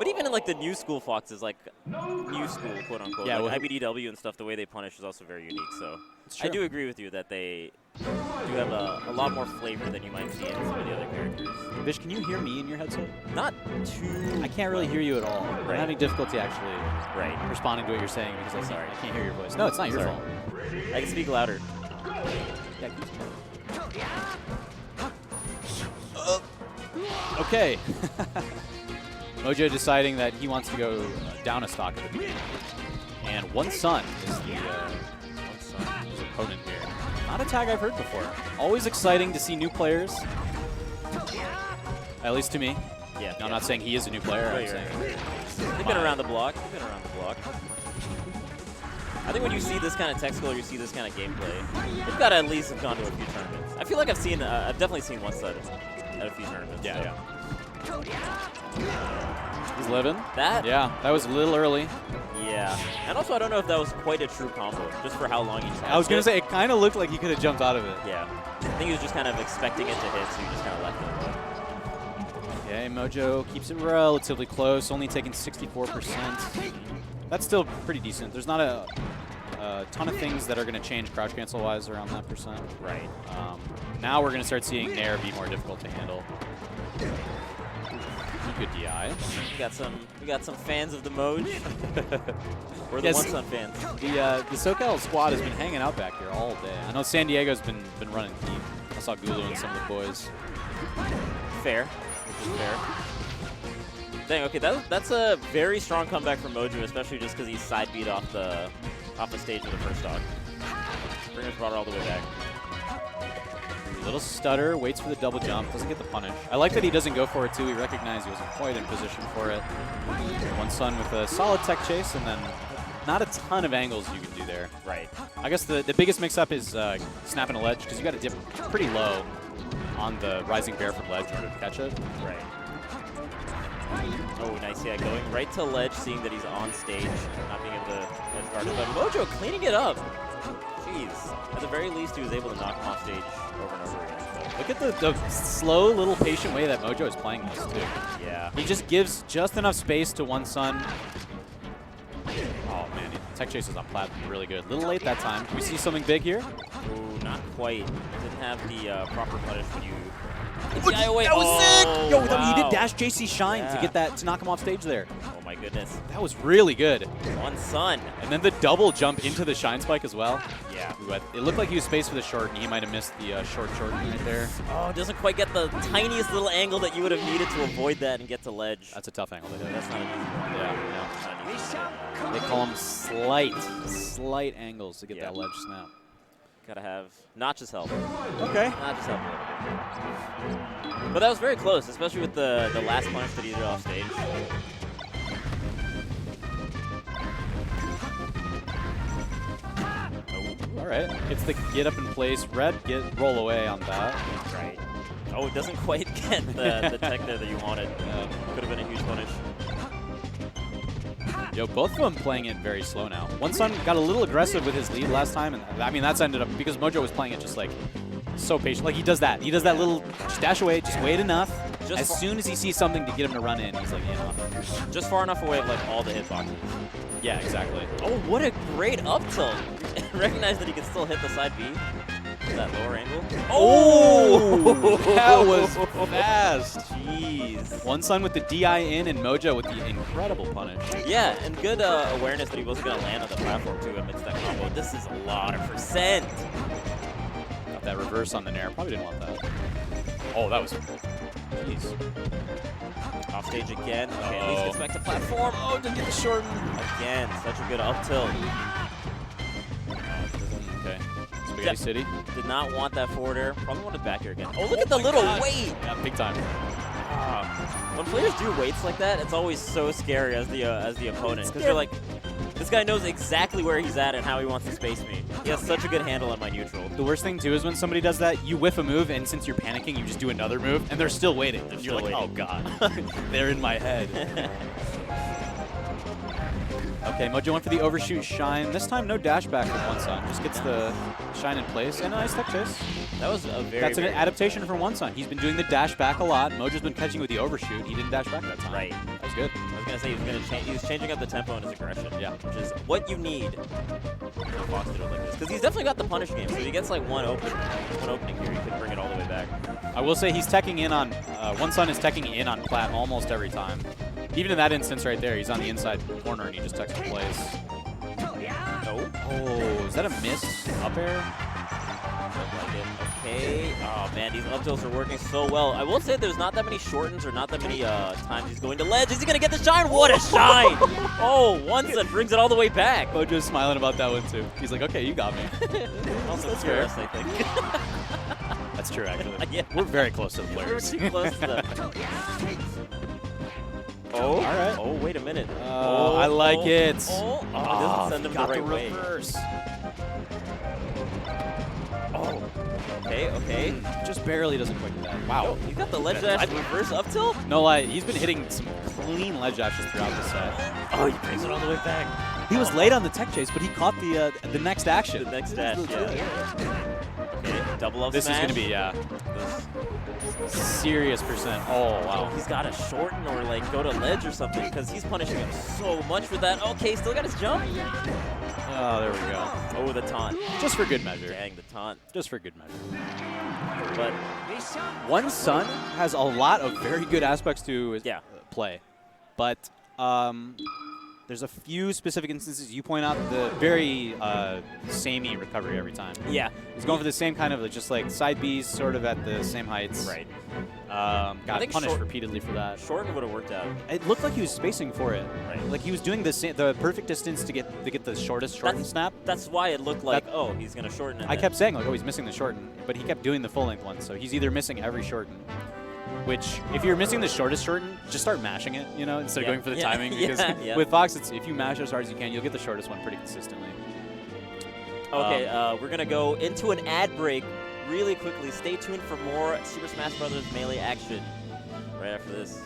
But even in like the new school Foxes, like new school, quote unquote, yeah, like IBDW and stuff, the way they punish is also very unique. So I do agree with you that they do have a lot more flavor than you might see in some of the other characters. Vish, can you hear me in your headset? Not too. I can't really hear you at all. Right. I'm having difficulty actually responding to what you're saying because I can't hear your voice. No, it's not your fault. I can speak louder. Yeah, okay. MOJOE deciding that he wants to go down a stock at the beginning. And OneSun is his opponent here. Not a tag I've heard before. Always exciting to see new players. At least to me. Yeah. No, I'm not saying he is a new player. I'm saying they've been around the block. I think when you see this kind of tech skill or you see this kind of gameplay, you've got to at least have gone to a few tournaments. I feel like I've definitely seen OneSun at a few tournaments. Yeah, He's living. That? Yeah, that was a little early. Yeah. And also, I don't know if that was quite a true combo, just for how long he tried. I was going to say, it kind of looked like he could have jumped out of it. Yeah. I think he was just kind of expecting it to hit, so he just kind of left it. Okay, MOJOE keeps it relatively close, only taking 64%. That's still pretty decent. There's not a ton of things that are going to change crouch cancel-wise around that percent. Right. Now we're going to start seeing Nair be more difficult to handle. Good DI. We got some fans of the MOJOE. We're the OneSun fans. The SoCal squad has been hanging out back here all day. I know San Diego's been running deep. I saw Gulu and some of the boys. Fair. Which is fair. Dang, okay, that's a very strong comeback from MOJOE, especially just because he's side beat off the stage with the first stock. Bringers brought it all the way back. Little stutter, waits for the double jump, doesn't get the punish. I like that he doesn't go for it too. He recognized he wasn't quite in position for it. OneSun with a solid tech chase, and then not a ton of angles you can do there. Right. I guess the biggest mix-up is snapping a ledge, because you got to dip pretty low on the rising bear from ledge in order to catch it. Right. Oh, nice. Yeah, going right to ledge, seeing that he's on stage, not being able to ledge guard it. But MOJOE cleaning it up. Jeez. At the very least, he was able to knock him off stage over and over again. So. Look at the slow, little patient way that MOJOE is playing this, too. Yeah. He just gives just enough space to OneSun. Oh, man. Tech chase is on platform really good. A little late that time. Can we see something big here? Ooh, not quite. Didn't have the proper punish when you... That was sick! Yo, wow. he did dash JC Shine to knock him off stage there. Oh my goodness. That was really good. OneSun. And then the double jump into the Shine Spike as well. Yeah. It looked like he was spaced for the short, and he might have missed the short right there. Oh, doesn't quite get the tiniest little angle that you would have needed to avoid that and get to ledge. That's a tough angle to hit. That's not an easy one. Yeah. They call them slight angles to get that ledge snap. Gotta have Notch's help. Okay. Notch's help a little bit. But that was very close, especially with the last punch that he did off stage. Oh, all right. It's the get up in place. Red, roll away on that. Right. Oh, it doesn't quite get the tech there that you wanted. Could have been a huge punish. Yo, both of them playing it very slow now. OneSun got a little aggressive with his lead last time, and I mean that's ended up because MOJOE was playing it just like so patient. Like he does that little just dash away, just wait enough. As soon as he sees something to get him to run in, he's like, you know, just far enough away of like all the hitboxes. Yeah, exactly. Oh, what a great up tilt! Recognize that he can still hit the side B. That lower angle. Oh, that was fast. Jeez. OneSun with the DI in and MOJOE with the incredible punish. Yeah, and good awareness that he wasn't going to land on the platform too amidst that combo. This is a lot of percent. Got that reverse on the Nair. Probably didn't want that. Oh, that was... Jeez. Off stage again. Okay, at least gets back to platform. Oh, didn't get the short. Again, such a good up tilt. Okay. Spaghetti City. Did not want that forward air. Probably wanted back here again. Oh, look at the little weight. Yeah, big time. When players do weights like that, it's always so scary as the opponent because you're like, this guy knows exactly where he's at and how he wants to space me. He has such a good handle on my neutral. The worst thing too is when somebody does that, you whiff a move, and since you're panicking, you just do another move, and they're still waiting. And you're like, oh god, they're in my head. Okay, MOJOE went for the overshoot shine. This time, no dash back from OneSun. Just gets the shine in place and a nice tech chase. That was a very. That's an very adaptation from OneSun. He's been doing the dash back a lot. Mojo's been catching with the overshoot. He didn't dash back that time. Right. That was good. I was gonna say he was changing up the tempo in his aggression. Yeah. Which is what you need in a Fox to do it like this. Because he's definitely got the punish game. So if he gets like one opening here, he could bring it all the way back. I will say he's teching in on OneSun is teching in on plat almost every time. Even in that instance right there, he's on the inside corner and he just techs in place. No. Oh, is that a miss up air? Like it. Okay. Oh man, these up tilts are working so well. I will say there's not that many shortens or not that many times he's going to ledge. Is he gonna get the shine? What a shine! Oh, OneSun brings it all the way back. Mojo's smiling about that one too. He's like, okay, you got me. Also That's fair, fair. I think. That's true, actually. Yeah. We're very close to the We're players. too close to them. Oh, all right. Oh, wait a minute. I like it. Oh, it doesn't send him got the right way. reverse. Oh, okay. Just barely doesn't quick that. Oh, Wow. you got the ledge dash reverse up tilt? No lie, he's been hitting some clean ledge dashes throughout the set. Oh, he brings it all the way back. He was late on the tech chase, but he caught the next action. The next dash, yeah. Okay, double up This smash. is going to be, yeah. Serious percent. Oh, wow. He's got to shorten or like go to ledge or something because he's punishing him so much with that. Okay, still got his jump. Oh, there we go. Oh, the taunt. Just for good measure. Dang, the taunt. Just for good measure. But OneSun has a lot of very good aspects to his yeah. play, but there's a few specific instances you point out the very samey recovery every time. Yeah. He's going for the same kind of just like side Bs sort of at the same heights. Right. Got punished repeatedly for that. Shorten would have worked out. It looked like he was spacing for it. Right. Like he was doing the perfect distance to get the shortest shorten snap. That's why it looked like, oh, he's going to shorten it. I kept saying like, oh, he's missing the shorten, but he kept doing the full length one. So he's either missing every shorten, which if you're missing the shortest shorten, just start mashing it, you know, instead of going for the timing. Because with Fox, if you mash as hard as you can, you'll get the shortest one pretty consistently. Okay, we're going to go into an ad break really quickly. Stay tuned for more Super Smash Bros. Melee action right after this.